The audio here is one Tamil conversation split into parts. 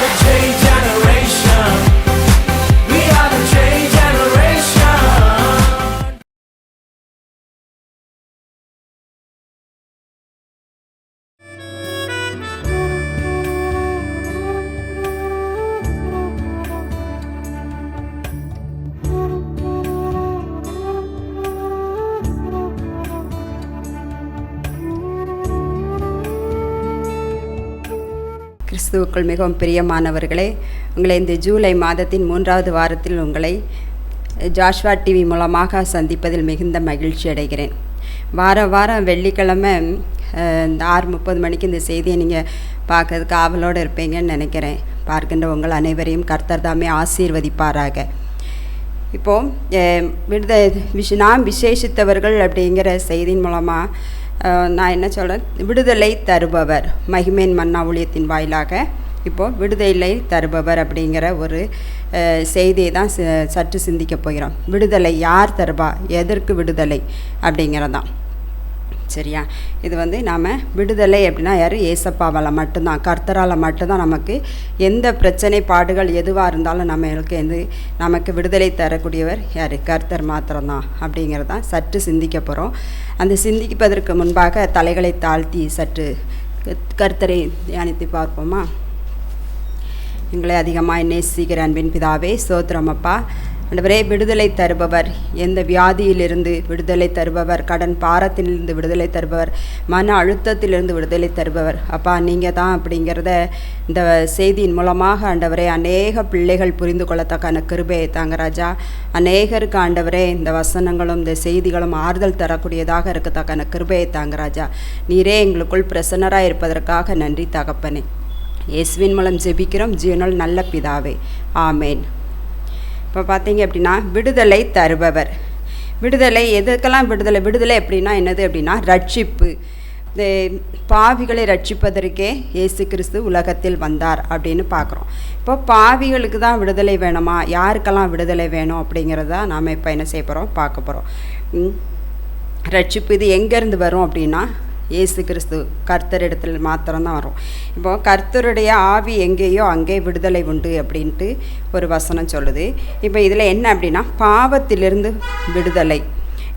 the change generation. We are the change generation. கிறிஸ்துவுக்குள் மிகவும் பிரியமானவர்களே, உங்களை இந்த ஜூலை மாதத்தின் 3வது வாரத்தில் உங்களை ஜாஷ்வா டிவி மூலமாக சந்திப்பதில் மிகுந்த மகிழ்ச்சி அடைகிறேன். வாரம் வெள்ளிக்கிழமை இந்த 6:30 மணிக்கு இந்த செய்தியை நீங்கள் பார்க்கறதுக்கு ஆவலோடு இருப்பீங்கன்னு நினைக்கிறேன். பார்க்கின்ற உங்கள் அனைவரையும் கர்த்தர் தாமே ஆசீர்வதிப்பாராக. இப்போது நாம் விசேஷித்தவர்கள் அப்படிங்கிற செய்தியின் மூலமாக நான் என்ன சொல்கிறேன், விடுதலை தருபவர், மகிமேன் மன்னா ஊழியத்தின் வாயிலாக இப்போது விடுதலை தருபவர் அப்படிங்கிற ஒரு செய்தியை தான் சற்று சிந்திக்க போகிறோம். விடுதலை யார் தருபா, எதற்கு விடுதலை அப்படிங்கிறதான். சரியா? இது நாம் விடுதலை அப்படின்னா யார்? ஏசப்பாவால் மட்டும்தான், கர்த்தரால் மட்டும்தான் நமக்கு எந்த பிரச்சனை பாடுகள் எதுவாக இருந்தாலும் நமக்கு விடுதலை தரக்கூடியவர் யார்? கர்த்தர் மாத்திரம்தான் அப்படிங்கிறதான் சற்று சிந்திக்க போகிறோம். அந்த சிந்திப்பதற்கு முன்பாக தலைகளை தாழ்த்தி சற்று கர்த்தரை தியானித்து பார்ப்போமா? எங்களை அதிகமாக நேசிக்கிற அன்பின் பிதாவே, ஸ்தோத்திரம் அப்பா. ஆண்டவரே, விடுதலை தருபவர், எந்த வியாதியிலிருந்து விடுதலை தருபவர், கடன் பாரத்திலிருந்து விடுதலை தருபவர், மன அழுத்தத்திலிருந்து விடுதலை தருபவர் அப்பா நீங்கள் தான் அப்படிங்கிறத இந்த செய்தியின் மூலமாக ஆண்டவரே அநேக பிள்ளைகள் புரிந்து கொள்ளத்தக்கான கிருபையை தாங்க ராஜா. அநேகருக்கு ஆண்டவரே இந்த வசனங்களும் இந்த செய்திகளும் ஆறுதல் தரக்கூடியதாக இருக்கத்தக்கான கிருபையை தாங்க ராஜா. நீரே எங்களுக்குள் பிரசன்னராக இருப்பதற்காக நன்றி தகப்பனே. இயேசுவின் மூலம் ஜெபிக்கிறோம் ஜீவனுள்ள நல்ல பிதாவே, ஆமேன். இப்போ பார்த்தீங்க அப்படின்னா விடுதலை தருபவர். விடுதலை எதுக்கெல்லாம் விடுதலை எப்படின்னா என்னது அப்படின்னா ரட்சிப்பு. இந்த பாவிகளை ரட்சிப்பதற்கே இயேசு கிறிஸ்து உலகத்தில் வந்தார் அப்படின்னு பார்க்குறோம். இப்போ பாவிகளுக்கு தான் விடுதலை வேணுமா, யாருக்கெல்லாம் விடுதலை வேணும் அப்படிங்கிறத நாம் இப்போ என்ன செய்ய போகிறோம், பார்க்க போகிறோம். ரட்சிப்பு இது எங்கேருந்து வரும் அப்படின்னா இயேசு கிறிஸ்து கர்த்தரிடத்தில் மாத்திரம்தான் வரும். இப்போது கர்த்தருடைய ஆவி எங்கேயோ அங்கே விடுதலை உண்டு அப்படின்ட்டு ஒரு வசனம் சொல்லுது. இப்போ இதில் என்ன அப்படின்னா பாவத்திலிருந்து விடுதலை.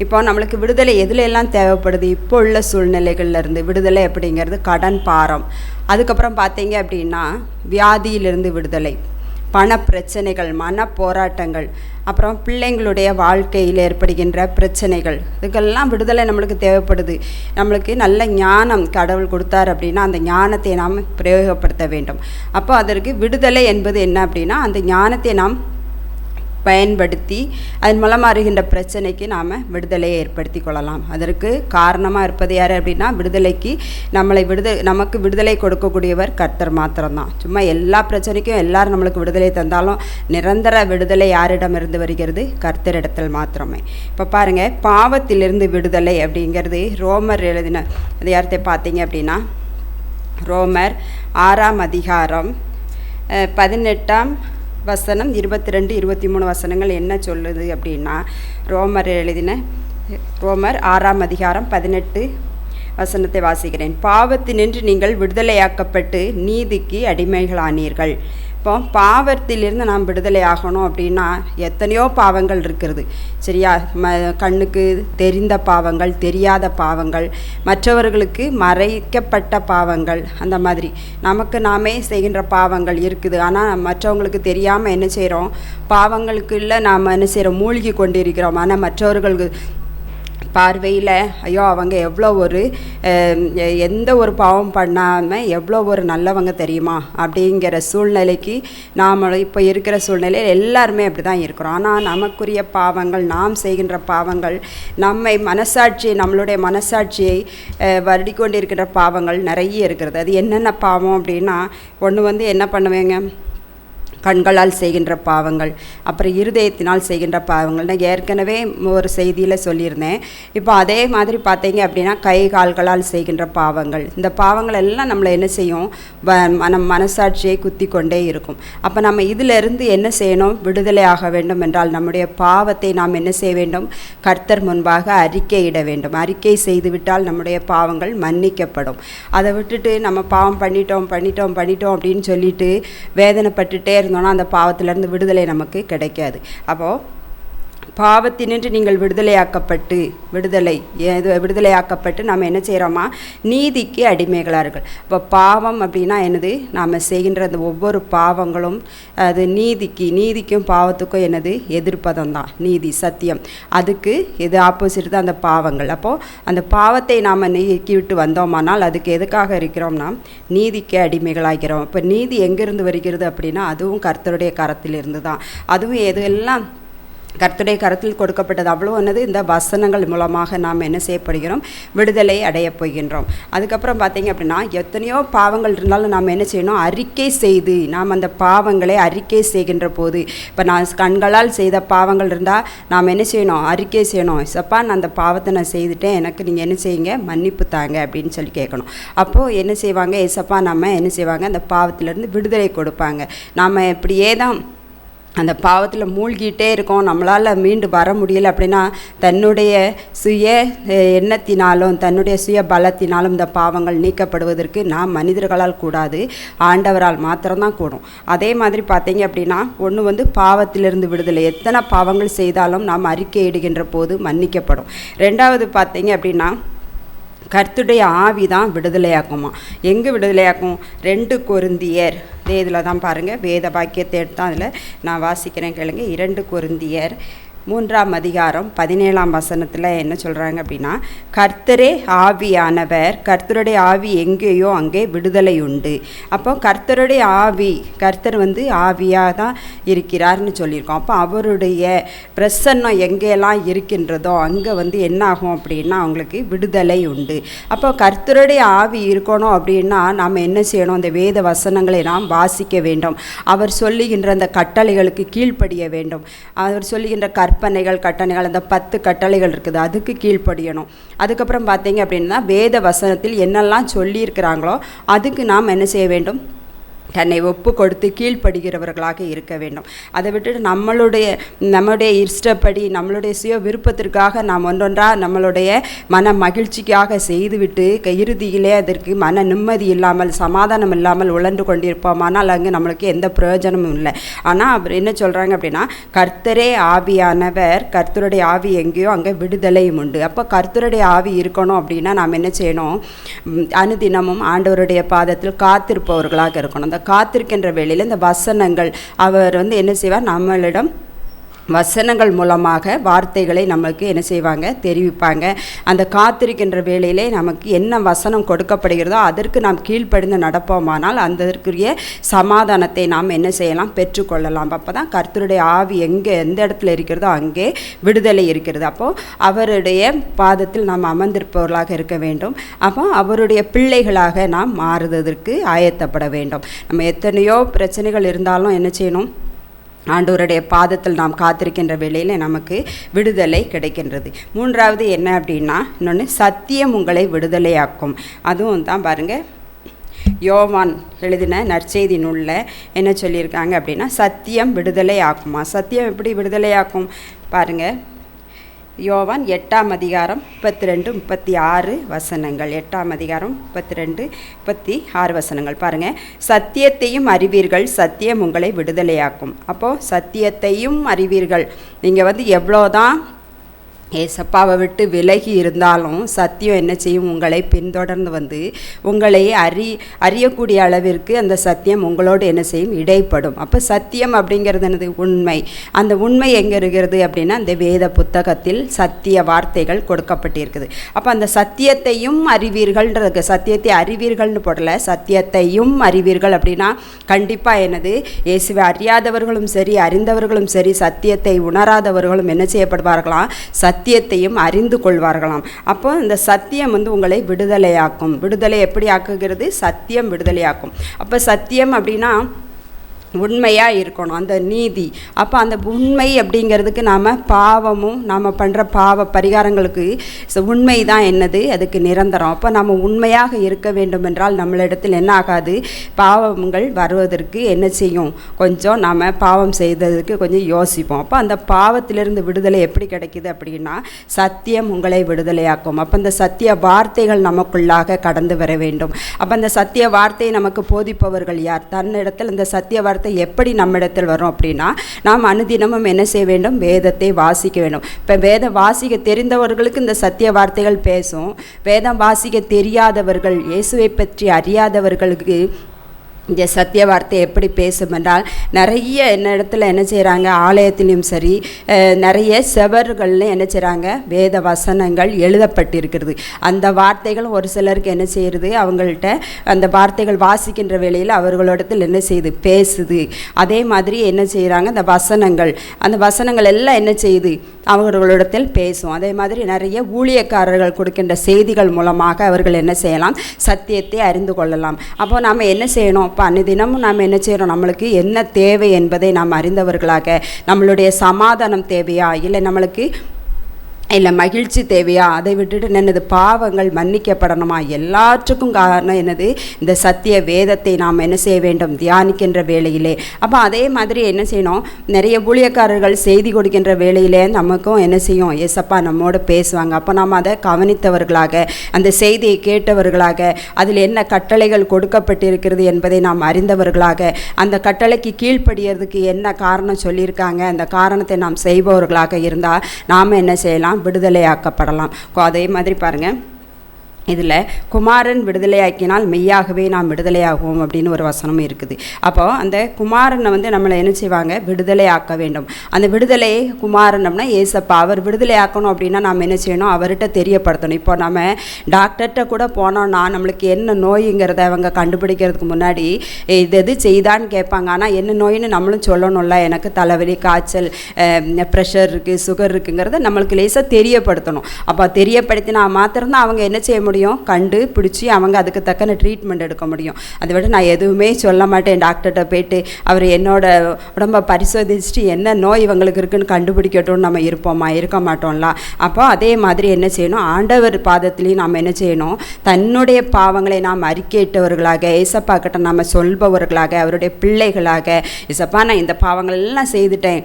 இப்போ நம்மளுக்கு விடுதலை எதுலெல்லாம் தேவைப்படுது? இப்போ உள்ள சூழ்நிலைகள்லேருந்து விடுதலை அப்படிங்கிறது கடன் பாரம், அதுக்கப்புறம் பார்த்தீங்க அப்படின்னா வியாதியிலிருந்து விடுதலை, பண பிரச்சனைகள், மன போராட்டங்கள், அப்புறம் பிள்ளைங்களுடைய வாழ்க்கையில் ஏற்படுகின்ற பிரச்சனைகள், இதுக்கெல்லாம் விடுதலை நம்மளுக்கு தேவைப்படுது. நம்மளுக்கு நல்ல ஞானம் கடவுள் கொடுத்தார் அப்படின்னா அந்த ஞானத்தை நாம் பிரயோகப்படுத்த வேண்டும். அப்போ அதற்கு விடுதலை என்பது என்ன அப்படின்னா அந்த ஞானத்தை நாம் பயன்படுத்தி அதன் மூலமாக வருகின்ற பிரச்சனைக்கு நாம் விடுதலையை ஏற்படுத்தி கொள்ளலாம். அதற்கு காரணமாக இருப்பது யார் அப்படின்னா விடுதலைக்கு நமக்கு விடுதலை கொடுக்கக்கூடியவர் கர்த்தர் மாத்திரம்தான். சும்மா எல்லா பிரச்சனைக்கும் எல்லாரும் நம்மளுக்கு விடுதலை தந்தாலும் நிரந்தர விடுதலை யாரிடமிருந்து வருகிறது? கர்த்தரிடத்தில் மாத்திரமே. இப்போ பாருங்கள், பாவத்திலிருந்து விடுதலை அப்படிங்கிறது ரோமர் எழுதின அதிகாரத்தை பார்த்தீங்க அப்படின்னா ரோமர் 6ஆம் அதிகாரம் 18ஆம் வசனம் 22, 23 வசனங்கள் என்ன சொல்லுது அப்படின்னா ரோமர் 6ஆம் அதிகாரம் 18 வசனத்தை வாசிக்கிறேன். பாவத்தினின்று நீங்கள் விடுதலையாக்கப்பட்டு நீதிக்கு அடிமைகளானீர்கள். இப்போ பாவத்திலிருந்து நாம் விடுதலை ஆகணும் அப்படின்னா எத்தனையோ பாவங்கள் இருக்கிறது. சரியா? கண்ணுக்கு தெரிந்த பாவங்கள், தெரியாத பாவங்கள், மற்றவர்களுக்கு மறைக்கப்பட்ட பாவங்கள், அந்த மாதிரி நமக்கு நாமே செய்கின்ற பாவங்கள் இருக்குது. ஆனால் மற்றவங்களுக்கு தெரியாமல் என்ன செய்கிறோம்? பாவங்களுக்குள்ள நாம் என்ன செய்கிறோம்? மூழ்கி கொண்டு இருக்கிறோம். ஆனால் மற்றவர்களுக்கு பார்வையில் ஐயோ அவங்க எவ்வளோ எந்த ஒரு பாவம் பண்ணாமல் எவ்வளோ ஒரு நல்லவங்க தெரியுமா அப்படிங்கிற சூழ்நிலைக்கு நாம் இப்போ இருக்கிற சூழ்நிலையில் எல்லாருமே அப்படி தான் இருக்கிறோம். ஆனால் நமக்குரிய பாவங்கள், நாம் செய்கின்ற பாவங்கள், நம்மளுடைய மனசாட்சியை வருடி கொண்டு இருக்கிற பாவங்கள் நிறைய இருக்கிறது. அது என்னென்ன பாவம் அப்படின்னா, ஒன்று என்ன பண்ணுவேங்க, கண்களால் செய்கின்ற பாவங்கள், அப்புறம் இருதயத்தினால் செய்கின்ற பாவங்கள். நான் ஏற்கனவே ஒரு செய்தியில் சொல்லியிருந்தேன். இப்போ அதே மாதிரி பார்த்தீங்க அப்படின்னா கை கால்களால் செய்கின்ற பாவங்கள். இந்த பாவங்கள் எல்லாம் நம்மளை என்ன செய்யும், மனசாட்சியை குத்தி கொண்டே இருக்கும். அப்போ நம்ம இதிலிருந்து என்ன செய்யணும், விடுதலை ஆக வேண்டும் என்றால் நம்முடைய பாவத்தை நாம் என்ன செய்ய வேண்டும், கர்த்தர் முன்பாக அறிக்கையிட வேண்டும். அறிக்கை செய்துவிட்டால் நம்முடைய பாவங்கள் மன்னிக்கப்படும். அதை விட்டுட்டு நம்ம பாவம் பண்ணிட்டோம் அப்படின்னு சொல்லிட்டு வேதனைப்பட்டுட்டே இருந்தோம்னா அந்த பாவத்திலிருந்து விடுதலை நமக்கு கிடைக்காது. அப்போது பாவத்தினின்று நீங்கள் விடுதலையாக்கப்பட்டு நாம் என்ன செய்கிறோமா, நீதிக்கு அடிமைகளார்கள். இப்போ பாவம் அப்படின்னா என்னது, நாம் செய்கின்ற அந்த ஒவ்வொரு பாவங்களும் அது நீதிக்கும் பாவத்துக்கும் என்னது, எதிர்ப்பதம் தான் நீதி, சத்தியம். அதுக்கு எது ஆப்போசிட் தான் அந்த பாவங்கள். அப்போது அந்த பாவத்தை நாம் நீக்கி விட்டு வந்தோமானால் அதுக்கு எதுக்காக இருக்கிறோம்னா நீதிக்கு அடிமைகளாகிறோம். இப்போ நீதி எங்கேருந்து வருகிறது அப்படின்னா அதுவும் கர்த்தருடைய கரத்திலிருந்து தான். அதுவும் எதெல்லாம் கர்த்தருடைய கரத்தில் கொடுக்கப்பட்டது அவ்வளோ என்னது, இந்த வசனங்கள் மூலமாக நாம் என்ன செய்யப்படுகிறோம், விடுதலை அடையப் போகின்றோம். அதுக்கப்புறம் பார்த்தீங்க அப்படின்னா எத்தனையோ பாவங்கள் இருந்தாலும் நாம் என்ன செய்யணும், அறிக்கை செய்து நாம் அந்த பாவங்களை அறிக்கை செய்கின்ற போது, இப்போ நான் கண்களால் செய்த பாவங்கள் இருந்தால் நாம் என்ன செய்யணும், அறிக்கை செய்யணும். சப்பா நான் அந்த பாவத்தை நான் செய்துட்டேன், எனக்கு நீங்கள் என்ன செய்யுங்க, மன்னிப்பு தாங்க அப்படின்னு சொல்லி கேட்கணும். அப்போது என்ன செய்வாங்க, ஏசப்பா நம்ம என்ன செய்வாங்க, அந்த பாவத்திலேருந்து விடுதலை கொடுப்பாங்க. நாம் இப்படியே தான் அந்த பாவத்தில் மூழ்கிட்டே இருக்கோம், நம்மளால் மீண்டு வர முடியலை அப்படின்னா தன்னுடைய சுய எண்ணத்தினாலும் தன்னுடைய சுய பலத்தினாலும் இந்த பாவங்கள் நீக்கப்படுவதற்கு நாம் மனிதர்களால் கூடாது, ஆண்டவரால் மாத்திரம்தான் கூடும். அதே மாதிரி பார்த்தீங்க அப்படின்னா ஒன்று பாவத்திலிருந்து விடுதலை, எத்தனை பாவங்கள் செய்தாலும் நாம் அறிக்கையிடுகின்ற போது மன்னிக்கப்படும். ரெண்டாவது பார்த்தீங்க அப்படின்னா கர்த்தருடைய ஆவி தான் விடுதலையாக்குமா. எங்கே விடுதலையாக்கும், 2 கொரிந்தியர் இதில் தான் பாருங்கள், வேத வாக்கியத்தை எடுத்தால் அதில் நான் வாசிக்கிறேன் கேளுங்க. 2 கொரிந்தியர் 3ஆம் அதிகாரம் 17ஆம் வசனத்தில் என்ன சொல்கிறாங்க அப்படின்னா, கர்த்தரே ஆவியானவர், கர்த்தருடைய ஆவி எங்கேயோ அங்கே விடுதலை உண்டு. அப்போ கர்த்தருடைய ஆவி, கர்த்தர் ஆவியாக தான் இருக்கிறார்னு சொல்லியிருக்கோம். அப்போ அவருடைய பிரசன்னம் எங்கெல்லாம் இருக்கின்றதோ அங்கே என்ன ஆகும் அப்படின்னா அவங்களுக்கு விடுதலை உண்டு. அப்போ கர்த்தருடைய ஆவி இருக்கணும் அப்படின்னா நாம் என்ன செய்யணும், அந்த வேத வசனங்களை நாம் வாசிக்க வேண்டும். அவர் சொல்லுகின்ற அந்த கட்டளைகளுக்கு கீழ்ப்படிய வேண்டும். அவர் சொல்லுகின்ற கட்டளைகள் அந்த 10 கட்டளைகள் இருக்குது, அதுக்கு கீழ்ப்படியணும். அதுக்கப்புறம் பார்த்தீங்க அப்படின்னா வேத வசனத்தில் என்னெல்லாம் சொல்லியிருக்கிறாங்களோ அதுக்கு நாம் என்ன செய்ய வேண்டும், தன்னை ஒப்பு கொடுத்து கீழ்ப்படுகிறவர்களாக இருக்க வேண்டும். அதை விட்டுட்டு நம்மளுடைய இஷ்டப்படி நம்மளுடைய சுய விருப்பத்திற்காக நாம் ஒன்றொன்றாக நம்மளுடைய மன மகிழ்ச்சிக்காக செய்துவிட்டு இறுதியிலே அதற்கு மன நிம்மதி இல்லாமல் சமாதானம் இல்லாமல் உழன்று கொண்டிருப்போமானால் அங்கே நம்மளுக்கு எந்த பிரயோஜனமும் இல்லை. ஆனால் அவர் என்ன சொல்கிறாங்க அப்படின்னா கர்த்தரே ஆவியானவர், கர்த்தருடைய ஆவி எங்கேயோ அங்கே விடுதலையும் உண்டு. அப்போ கர்த்தருடைய ஆவி இருக்கணும் அப்படின்னா நாம் என்ன செய்யணும், அனுதினமும் ஆண்டவருடைய பாதத்தில் காத்திருப்பவர்களாக இருக்கணும். அந்த காத்திருக்கின்ற வேளையில் இந்த வசனங்கள் அவர் என்ன செய்வார், நம்மளிடம் வசனங்கள் மூலமாக வார்த்தைகளை நமக்கு என்ன செய்வாங்க, தெரிவிப்பாங்க. அந்த காத்திருக்கின்ற வேளையிலே நமக்கு என்ன வசனம் கொடுக்கப்படுகிறதோ அதற்கு நாம் கீழ்ப்படிந்து நடப்போமானால் அதற்குரிய சமாதானத்தை நாம் என்ன செய்யலாம், பெற்றுக்கொள்ளலாம். அப்போ தான் கர்த்தருடைய ஆவி எந்த இடத்துல இருக்கிறதோ அங்கே விடுதலை இருக்கிறது. அப்போது அவருடைய பாதத்தில் நாம் அமர்ந்திருப்பவர்களாக இருக்க வேண்டும். அப்போ அவருடைய பிள்ளைகளாக நாம் மாறுவதற்கு ஆயத்தப்பட வேண்டும். நம்ம எத்தனையோ பிரச்சனைகள் இருந்தாலும் என்ன செய்யணும், ஆண்டவருடைய பாதத்தில் நாம் காத்திருக்கின்ற வேளையில் நமக்கு விடுதலை கிடைக்கின்றது. 3வது என்ன அப்படின்னா, இன்னொன்று சத்தியம் உங்களை விடுதலையாக்கும். அதுவும் தான் பாருங்கள், யோவான் எழுதின நற்செய்தி நூலில் என்ன சொல்லியிருக்காங்க அப்படின்னா சத்தியம் விடுதலை ஆக்குமா. சத்தியம் எப்படி விடுதலையாக்கும் பாருங்கள், யோவான் 8ஆம் அதிகாரம் 32-36 வசனங்கள். 8ஆம் அதிகாரம் 32-36 வசனங்கள் பாருங்கள். சத்தியத்தையும் அறிவீர்கள், சத்தியம் உங்களை விடுதலையாக்கும். அப்போது சத்தியத்தையும் அறிவீர்கள், நீங்கள் எவ்வளோதான் ஏசப்பாவை விட்டு விலகி இருந்தாலும் சத்தியம் என்ன செய்யும், உங்களை பின்தொடர்ந்து உங்களை அறியக்கூடிய அளவிற்கு அந்த சத்தியம் உங்களோடு என்ன செய்யும், இடைப்படும். அப்போ சத்தியம் அப்படிங்கிறது என்னது, உண்மை. அந்த உண்மை எங்கே இருக்கிறது அப்படின்னா அந்த வேத புத்தகத்தில் சத்திய வார்த்தைகள் கொடுக்கப்பட்டிருக்குது. அப்போ அந்த சத்தியத்தையும் அறிவீர்கள்ன்றதுக்கு சத்தியத்தை அறிவீர்கள்னு போடல, சத்தியத்தையும் அறிவீர்கள் அப்படின்னா கண்டிப்பாக என்னது, இயேசுவை அறியாதவர்களும் சரி அறிந்தவர்களும் சரி சத்தியத்தை உணராதவர்களும் என்ன செய்யப்படுவார்களாம், சத்தியத்தையும் அறிந்து கொள்வார்களாம். அப்போ இந்த சத்தியம் உங்களை விடுதலையாக்கும். விடுதலை எப்படி ஆக்குகிறது, சத்தியம் விடுதலையாக்கும். அப்போ சத்தியம் அப்படின்னா உண்மையாக இருக்கணும், அந்த நீதி. அப்போ அந்த உண்மை அப்படிங்கிறதுக்கு நாம் பாவமும் நாம் பண்ணுற பாவ பரிகாரங்களுக்கு உண்மை தான் என்னது, அதுக்கு நிரந்தரம். அப்போ நம்ம உண்மையாக இருக்க வேண்டும் என்றால் நம்மளிடத்தில் என்ன ஆகாது, பாவங்கள் வருவதற்கு என்ன செய்யும், கொஞ்சம் நாம் பாவம் செய்ததுக்கு கொஞ்சம் யோசிப்போம். அப்போ அந்த பாவத்திலிருந்து விடுதலை எப்படி கிடைக்கிது அப்படின்னா, சத்தியம் உங்களை விடுதலையாக்கும். அப்போ அந்த சத்திய வார்த்தைகள் நமக்குள்ளாக கடந்து வர வேண்டும். அப்போ அந்த சத்திய வார்த்தையை நமக்கு போதிப்பவர்கள் யார்? தன்னிடத்தில் அந்த சத்திய வார்த்தை எப்படி நம்மிடத்தில் வரும் அப்படின்னா, நாம் அனுதினமும் என்ன செய்ய வேண்டும், வேதத்தை வாசிக்க வேண்டும். இப்போ வேதம் வாசிக்க தெரிந்தவர்களுக்கு இந்த சத்திய வார்த்தைகள் பேசும். வேதம் வாசிக்க தெரியாதவர்கள், இயேசுவை பற்றி அறியாதவர்களுக்கு இந்த சத்திய வார்த்தை எப்படி பேசும் என்றால், நிறைய இடத்துல என்ன செய்கிறாங்க, ஆலயத்திலையும் சரி நிறைய செவர்கள்னு என்ன செய்கிறாங்க, வேத வசனங்கள் எழுதப்பட்டிருக்கிறது. அந்த வார்த்தைகள் ஒரு சிலருக்கு என்ன செய்யுது, அவங்கள்ட்ட அந்த வார்த்தைகள் வாசிக்கின்ற வேளையில் அவர்களிடத்தில் என்ன செய்யுது, பேசுது. அதே மாதிரி என்ன செய்கிறாங்க, அந்த வசனங்கள் எல்லாம் என்ன செய்யுது, அவர்களிடத்தில் பேசும். அதே மாதிரி நிறைய ஊழியக்காரர்கள் கொடுக்கின்ற செய்திகள் மூலமாக அவர்கள் என்ன செய்யலாம், சத்தியத்தை அறிந்து கொள்ளலாம். அப்போ நாம் என்ன செய்யணும், இப்போ அன்னிதினமும் நாம் என்ன செய்கிறோம், நம்மளுக்கு என்ன தேவை என்பதை நாம் அறிந்தவர்களாக, நம்மளுடைய சமாதானம் தேவையா, இல்லை நம்மளுக்கு இல்லை மகிழ்ச்சி தேவையா, அதை விட்டுட்டு என்னது பாவங்கள் மன்னிக்கப்படணுமா, எல்லாற்றுக்கும் காரணம் என்னது, இந்த சத்திய வேதத்தை நாம் என்ன செய்ய வேண்டும், தியானிக்கின்ற வேளையிலே. அப்போ அதே மாதிரி என்ன செய்யணும், நிறைய ஊழியக்காரர்கள் செய்தி கொடுக்கின்ற வேளையிலே நமக்கும் என்ன செய்யும், ஏசப்பா நம்மோடு பேசுவாங்க. அப்போ நாம் அதை கவனித்தவர்களாக, அந்த செய்தியை கேட்டவர்களாக, அதில் என்ன கட்டளைகள் கொடுக்கப்பட்டிருக்கிறது என்பதை நாம் அறிந்தவர்களாக, அந்த கட்டளைக்கு கீழ்ப்படியறதுக்கு என்ன காரணம் சொல்லியிருக்காங்க, அந்த காரணத்தை நாம் செய்பவர்களாக இருந்தால் நாம் என்ன செய்யலாம், விடுதலையாக்கப்படலாம். அதே மாதிரி பாருங்கள், இதில் குமாரன் விடுதலையாக்கினால் மெய்யாகவே நாம் விடுதலையாகுவோம் அப்படின்னு ஒரு வசனம் இருக்குது. அப்போது அந்த குமாரனை வந்து நம்மளை என்ன செய்வாங்க, விடுதலையாக்க வேண்டும். அந்த விடுதலையை குமாரனம்னா ஏசப்பா, அவர் விடுதலையாக்கணும் அப்படின்னா நாம் என்ன செய்யணும், அவர்கிட்ட தெரியப்படுத்தணும். இப்போ நம்ம டாக்டர்கிட்ட கூட போனோம்னா நம்மளுக்கு என்ன நோய்ங்கிறத அவங்க கண்டுபிடிக்கிறதுக்கு முன்னாடி இது எது செய்தான்னு கேட்பாங்க. ஆனால் என்ன நோயின்னு நம்மளும் சொல்லணும்ல, எனக்கு தலைவலி, காய்ச்சல், ப்ரெஷர் இருக்குது, சுகர் இருக்குங்கிறத நம்மளுக்கு லேசாக தெரியப்படுத்தணும். அப்போ தெரியப்படுத்தினா மாத்திரம்தான் அவங்க என்ன செய்ய முடியும், கண்டுபிடிச்சி அவங்க அதுக்கு தக்கன ட்ரீட்மெண்ட் எடுக்க முடியும். அதை விட நான் எதுவுமே சொல்ல மாட்டேன், டாக்டர்கிட்ட போயிட்டு அவர் என்னோட உடம்பை பரிசோதிச்சுட்டு என்ன நோய் இவங்களுக்கு இருக்குன்னு கண்டுபிடிக்கட்டும்னு நம்ம இருப்போமா, இருக்க மாட்டோம்ல. அப்போ அதே மாதிரி என்ன செய்யணும், ஆண்டவர் பாதத்துலேயும் நாம் என்ன செய்யணும், தன்னுடைய பாவங்களை நாம் அறிக்கையிட்டவர்களாக, ஏசப்பா கிட்ட நாம் சொல்பவர்களாக, அவருடைய பிள்ளைகளாக, ஏசப்பா நான் இந்த பாவங்கள் எல்லாம் செய்துட்டேன்,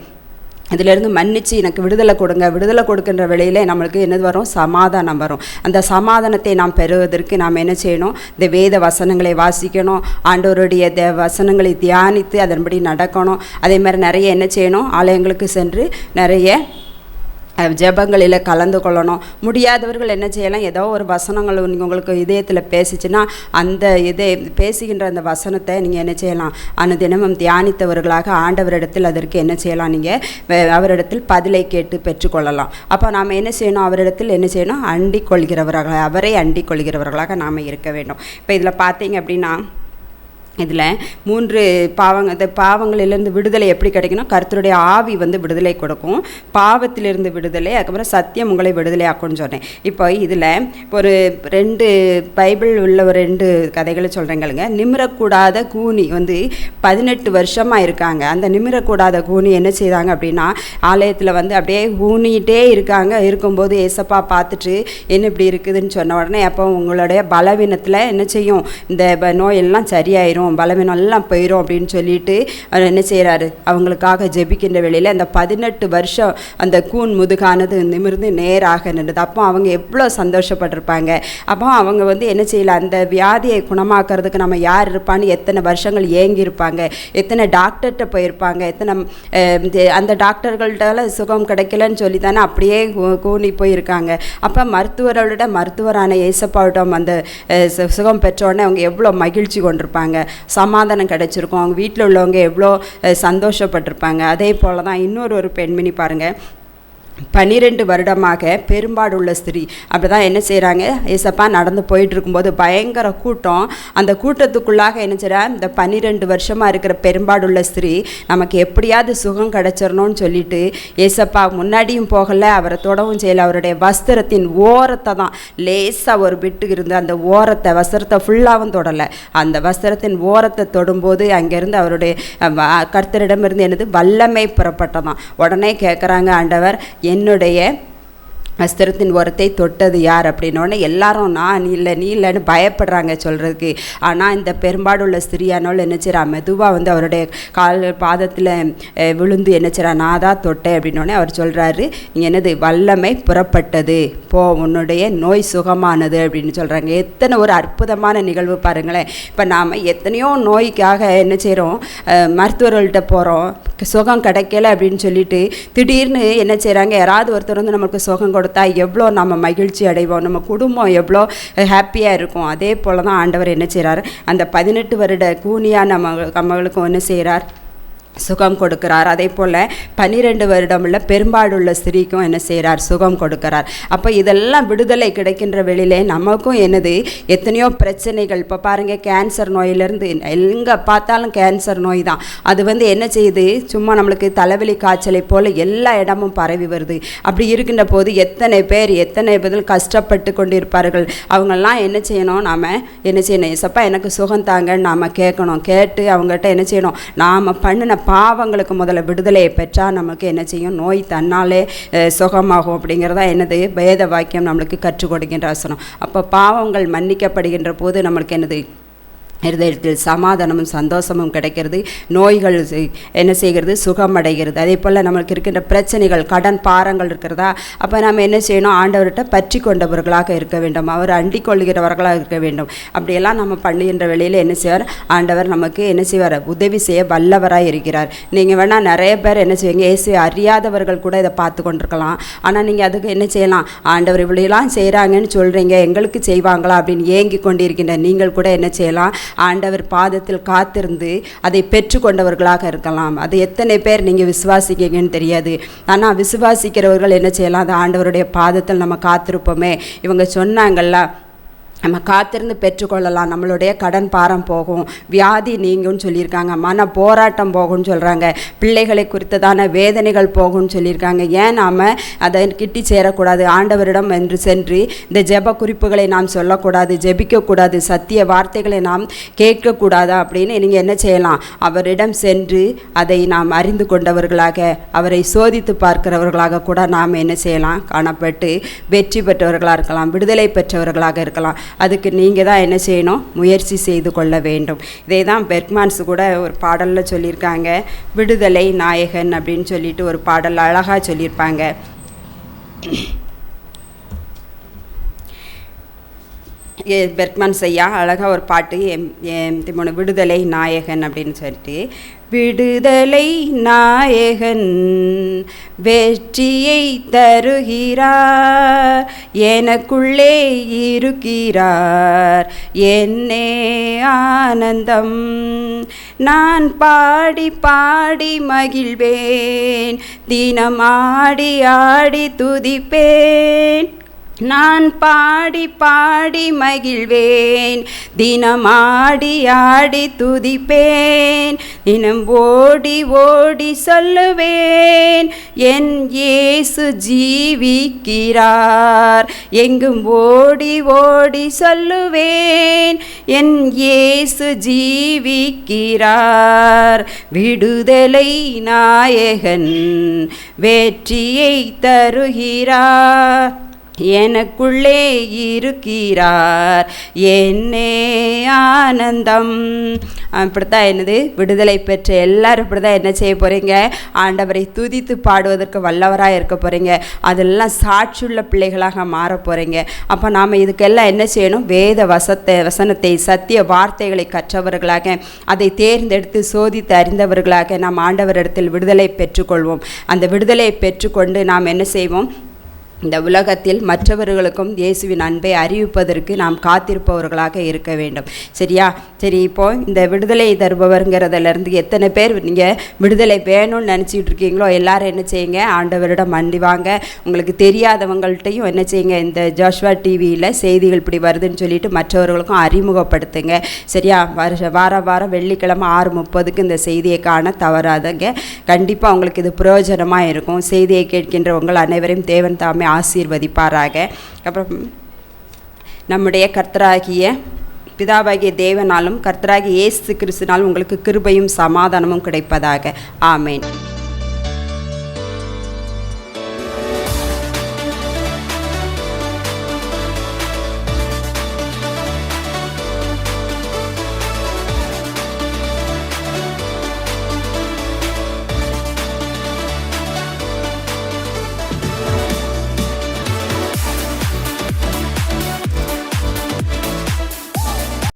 இதிலிருந்து மன்னிச்சு எனக்கு விடுதலை கொடுங்க. விடுதலை கொடுக்கின்ற வேளையில் நம்மளுக்கு என்னது வரும், சமாதானம் வரும். அந்த சமாதானத்தை நாம் பெறுவதற்கு நாம் என்ன செய்யணும், இந்த வேத வசனங்களை வாசிக்கணும், ஆண்டவருடைய வசனங்களை தியானித்து அதன்படி நடக்கணும். அதே மாதிரி நிறைய என்ன செய்யணும், ஆலயங்களுக்கு சென்று நிறைய ஜெபங்களில் கலந்து கொள்ளணும். முடியாதவர்கள் என்ன செய்யலாம், ஏதோ ஒரு வசனங்கள் உங்களுக்கு இதயத்தில் பேசிச்சுன்னா அந்த பேசுகின்ற அந்த வசனத்தை நீங்கள் என்ன செய்யலாம், அனுதினமும் தியானித்தவர்களாக ஆண்டவரிடத்தில் அதற்கு என்ன செய்யலாம், நீங்கள் அவரிடத்தில் பதிலை கேட்டு பெற்றுக்கொள்ளலாம். அப்போ நாம் என்ன செய்யணும், அவரிடத்தில் என்ன செய்யணும், அண்டிக் கொள்கிறவர்களாக, அவரை அண்டிக் கொள்கிறவர்களாக நாம் இருக்க வேண்டும். இப்போ இதில் பார்த்தீங்க அப்படின்னா, இதில் 3 பாவங்களிலிருந்து விடுதலை எப்படி கிடைக்கணும், கர்த்தருடைய ஆவி வந்து விடுதலை கொடுக்கும், பாவத்திலிருந்து விடுதலை, அதுக்கப்புறம் சத்தியம் உங்களை விடுதலை ஆக்கும்னு சொன்னேன். இப்போ இதில் ஒரு 2 பைபிள் உள்ள ஒரு 2 கதைகளை சொல்கிறேங்களுங்க. நிமிரக்கூடாத கூனி வந்து 18 வருஷமாக இருக்காங்க. அந்த நிமிரக்கூடாத கூனி என்ன செய்தாங்க அப்படின்னா, ஆலயத்தில் வந்து அப்படியே ஊனிகிட்டே இருக்கும்போது ஏசப்பா பார்த்துட்டு என்ன இப்படி இருக்குதுன்னு சொன்ன உடனே, அப்போ உங்களுடைய பலவீனத்தில் என்ன செய்யும், இந்த நோயெல்லாம் சரியாயிரும், பலவீனம் எல்லாம் போயிடும் அப்படின்னு சொல்லிட்டு அவர் என்ன செய்கிறாரு, அவங்களுக்காக ஜெபிக்கின்ற வேளையில் அந்த 18 வருஷம் அந்த கூன் முதுகானது நிமிர்ந்து நேராக நின்றுது. அப்போ அவங்க எவ்வளோ சந்தோஷப்பட்டிருப்பாங்க. அப்போ அவங்க வந்து என்ன செய்யல, அந்த வியாதியை குணமாக்குறதுக்கு நம்ம யார் இருப்பான்னு எத்தனை வருஷங்கள் ஏங்கியிருப்பாங்க, எத்தனை டாக்டர்கிட்ட போயிருப்பாங்க, எத்தனை அந்த டாக்டர்கள்ட்டால சுகம் கிடைக்கலன்னு சொல்லி தானே அப்படியே கூனி போயிருக்காங்க. அப்போ மருத்துவரான ஏசப்பாவிடம் அந்த சுகம் பெற்றோடனே அவங்க எவ்வளோ மகிழ்ச்சி கொண்டிருப்பாங்க, சமாதானம் கிடைச்சிருக்கும், அவங்க வீட்டில் உள்ளவங்க எவ்வளோ சந்தோஷப்பட்டிருப்பாங்க. அதே போல் தான் இன்னொரு பெண்மணி பாருங்கள், 12 வருடமாக பெரும்பாடுள்ள ஸ்திரீ. அப்படி தான் என்ன செய்கிறாங்க, ஏசப்பா நடந்து போயிட்டு இருக்கும்போது பயங்கர கூட்டம். அந்த கூட்டத்துக்குள்ளாக என்ன செய்கிறா, இந்த 12 வருஷமாக இருக்கிற பெரும்பாடுள்ள ஸ்திரீ நமக்கு எப்படியாவது சுகம் கிடச்சிடணும்னு சொல்லிட்டு ஏசப்பா முன்னாடியும் போகலை, அவரை தொடவும் செய்யலை. அவருடைய வஸ்திரத்தின் ஓரத்தை தான் லேசாக ஒரு பிட்டு இருந்து அந்த ஓரத்தை வஸ்திரத்தை ஃபுல்லாகவும் தொடலை. அந்த வஸ்திரத்தின் ஓரத்தை தொடும்போது அங்கேருந்து அவருடைய கர்த்தரிடமிருந்து என்னது வல்லமை புறப்பட்டதான். உடனே கேட்குறாங்க, ஆண்டவர் என்னுடைய வஸ்திரத்தின் ஓரத்தை தொட்டது யார் அப்படின்னோடனே எல்லாரும் நான் இல்லை நீ இல்லைன்னு பயப்படுறாங்க சொல்கிறதுக்கு. ஆனால் இந்த பெரும்பாடுள்ள ஸ்திரியானவள் என்ன செய்கிறா, மெதுவாக அவருடைய பாதத்தில் விழுந்து என்ன செய்கிறா, நான் தான் தொட்டேன் அப்படின்னோடனே அவர் சொல்கிறாரு, நீங்கள் என்னது வல்லமை புறப்பட்டது, போ உன்னுடைய நோய் சுகமானது அப்படின்னு சொல்கிறாங்க. எத்தனை ஒரு அற்புதமான நிகழ்வு பாருங்களேன். இப்போ நாம் எத்தனையோ நோய்க்காக என்ன செய்கிறோம், மருத்துவர்கள்ட்ட போகிறோம், சுகம் கிடைக்கல அப்படின்னு சொல்லிட்டு திடீர்னு என்ன செய்கிறாங்க, யாராவது ஒருத்தர் வந்து நமக்கு சுகம் கொடுத்தா எவ்வளோ நம்ம மகிழ்ச்சி அடைவோம், நம்ம குடும்பம் எவ்வளோ ஹாப்பியாக இருக்கும். அதே போல் தான் ஆண்டவர் என்ன செய்கிறார், அந்த 18 வருட கூனியா நம்மளுக்கும் என்ன செய்கிறார், சுகம் கொடுக்கிறார். அதே போல் 12 வருடமுள்ள பெரும்பாடுள்ள ஸ்திரீக்கும் என்ன செய்கிறார், சுகம் கொடுக்கிறார். அப்போ இதெல்லாம் விடுதலை கிடைக்கின்ற வெளியிலே நமக்கும் என்னது எத்தனையோ பிரச்சனைகள். இப்போ பாருங்கள், கேன்சர் நோயிலேருந்து எங்கே பார்த்தாலும் கேன்சர் நோய் தான். அது வந்து என்ன செய்யுது, சும்மா நம்மளுக்கு தலைவலி காய்ச்சலை போல் எல்லா இடமும் பரவி வருது. அப்படி இருக்கின்ற போது எத்தனை பேர் கஷ்டப்பட்டு கொண்டு இருப்பார்கள். அவங்கெல்லாம் என்ன செய்யணும், நாம் என்ன செய்யணும், ஏசப்பா எனக்கு சுகம் தாங்கன்னு நாம் கேட்கணும். கேட்டு அவங்ககிட்ட என்ன செய்யணும், நாம் பண்ணின பாவங்களுக்கு முதல்ல விடுதலையை பெற்றால் நமக்கு என்ன செய்யும், நோய் தன்னாலே சுகமாகும். அப்படிங்கிறதா என்னது வேத வாக்கியம் நம்மளுக்கு கற்றுக் கொடுக்கின்ற வசனம். அப்போ பாவங்கள் மன்னிக்கப்படுகின்ற போது நம்மளுக்கு என்னது, இருதயத்தில் சமாதானமும் சந்தோஷமும் கிடைக்கிறது. நோய்கள் என்ன செய்கிறது, சுகமடைகிறது. அதே போல் நம்மளுக்கு இருக்கின்ற பிரச்சனைகள், கடன் பாரங்கள் இருக்கிறதா, அப்போ நம்ம என்ன செய்யணும், ஆண்டவர்கிட்ட பற்றி கொண்டவர்களாக இருக்க வேண்டும், அவர் அண்டிக் கொள்கிறவர்களாக இருக்க வேண்டும். அப்படியெல்லாம் நம்ம பண்ணுகின்ற வேளையில் என்ன செய்வார், ஆண்டவர் நமக்கு என்ன செய்வார், உதவி செய்ய வல்லவராக இருக்கிறார். நீங்கள் வேணால் நிறைய பேர் என்ன செய்வீங்க, இயேசுவை அறியாதவர்கள் கூட இதை பார்த்து கொண்டிருக்கலாம். ஆனால் நீங்கள் அதுக்கு என்ன செய்யலாம், ஆண்டவர் இவ்வளோலாம் செய்கிறாங்கன்னு சொல்கிறீங்க, எங்களுக்கு செய்வாங்களா அப்படின்னு ஏங்கி கொண்டிருக்கின்ற நீங்கள் கூட என்ன செய்யலாம், ஆண்டவர் பாதத்தில் காத்திருந்து அதை பெற்றுக்கொண்டவர்களாக இருக்கலாம். அது எத்தனை பேர் நீங்கள் விசுவாசிக்கீங்கன்னு தெரியாது. ஆனால் விசுவாசிக்கிறவர்கள் என்ன செய்யலாம், அது ஆண்டவருடைய பாதத்தில் நம்ம காத்திருப்போமே, இவங்க சொன்னாங்கல்ல, நம்ம காத்திருந்து பெற்றுக்கொள்ளலாம், நம்மளுடைய கடன் பாரம் போகும், வியாதி நீங்கும்னு சொல்லியிருக்காங்க, மன போராட்டம் போகும்னு சொல்கிறாங்க, பிள்ளைகளை குறித்ததான வேதனைகள் போகும்னு சொல்லியிருக்காங்க. ஏன் நாம் அதை கிட்டி சேரக்கூடாது, ஆண்டவரிடம் என்று சென்று இந்த ஜெப குறிப்புகளை நாம் சொல்லக்கூடாது, ஜெபிக்கக்கூடாது, சத்திய வார்த்தைகளை நாம் கேட்கக்கூடாதா அப்படின்னு நீங்கள் என்ன செய்யலாம், அவரிடம் சென்று அதை நாம் அறிந்து கொண்டவர்களாக, அவரை சோதித்து பார்க்கிறவர்களாக கூட நாம் என்ன செய்யலாம், காணப்பட்டு வெற்றி பெற்றவர்களாக இருக்கலாம், விடுதலை பெற்றவர்களாக இருக்கலாம். அதுக்கு நீங்கள் தான் என்ன செய்யணும், முயற்சி செய்து கொள்ள வேண்டும். இதே தான் பெர்க்மன்ஸ் கூட ஒரு பாடலில் சொல்லியிருக்காங்க, விடுதலை நாயகன் அப்படின்னு சொல்லிட்டு ஒரு பாடல் அழகாக சொல்லியிருப்பாங்க. பெர்க்மன்ஸ் ஐயா அழகாக ஒரு பாட்டு, விடுதலை நாயகன் அப்படின்னு சொல்லிட்டு, விடுதலை நாயகன் வெற்றியை தருகிறார், எனக்குள்ளே இருக்கிறார், என்னே ஆனந்தம், நான் பாடி பாடி மகிழ்வேன், தினம் ஆடி ஆடி துதிப்பேன், நான் பாடி பாடி மகிழ்வேன், தினம் ஆடி ஆடி துதிப்பேன், தினம் ஓடி ஓடி சொல்லுவேன், என் இயேசு ஜீவிக்கிறார், எங்கும் ஓடி ஓடி சொல்லுவேன், என் இயேசு ஜீவிக்கிறார், விடுதலை நாயகன் வெற்றியை தருகிறார், எனக்குள்ளே இருக்கிறார், என்னே ஆனந்தம். அப்படித்தான் என்னது, விடுதலை பெற்ற எல்லாரும் இப்படி தான் என்ன செய்ய போகிறீங்க, ஆண்டவரை துதித்து பாடுவதற்கு வல்லவராக இருக்க போகிறீங்க. அதெல்லாம் சாட்சியுள்ள பிள்ளைகளாக மாற போகிறீங்க. அப்போ நாம் இதுக்கெல்லாம் என்ன செய்யணும், வேத வசனத்தை சத்திய வார்த்தைகளை கற்றவர்களாக, அதை தேர்ந்தெடுத்து சோதித்து அறிந்தவர்களாக நாம் ஆண்டவரிடத்தில் விடுதலை பெற்றுக்கொள்வோம். அந்த விடுதலையை பெற்றுக்கொண்டு நாம் என்ன செய்வோம், இந்த உலகத்தில் மற்றவர்களுக்கும் இயேசுவின் அன்பை அறிவிப்பதற்கு நாம் காத்திருப்பவர்களாக இருக்க வேண்டும். சரியா? சரி, இப்போது இந்த விடுதலை தருபவருங்கிறதுலேருந்து எத்தனை பேர் நீங்கள் விடுதலை வேணும்னு நினச்சிக்கிட்டு இருக்கீங்களோ எல்லாரும் என்ன செய்யுங்க, ஆண்டவரிடம் மண்டிவாங்க. உங்களுக்கு தெரியாதவங்கள்ட்டையும் என்ன செய்யுங்க, இந்த ஜோஷ்வா டிவியில் செய்திகள் இப்படி வருதுன்னு சொல்லிட்டு மற்றவர்களுக்கும் அறிமுகப்படுத்துங்க. சரியா? வாரம் வெள்ளிக்கிழமை 6:30 இந்த செய்தியை காண தவறாதங்க. கண்டிப்பாக உங்களுக்கு இது பிரயோஜனமாக இருக்கும். செய்தியை கேட்கின்ற உங்கள் அனைவரையும் தேவன் தாமே ஆசீர்வதிப்பாராக. அப்புறம் நம்முடைய கர்த்தராகிய பிதாவாகிய தேவனாலும் கர்த்தராகிய இயேசு கிறிஸ்துவினாலும் உங்களுக்கு கிருபையும் சமாதானமும் கிடைப்பதாக. ஆமேன்.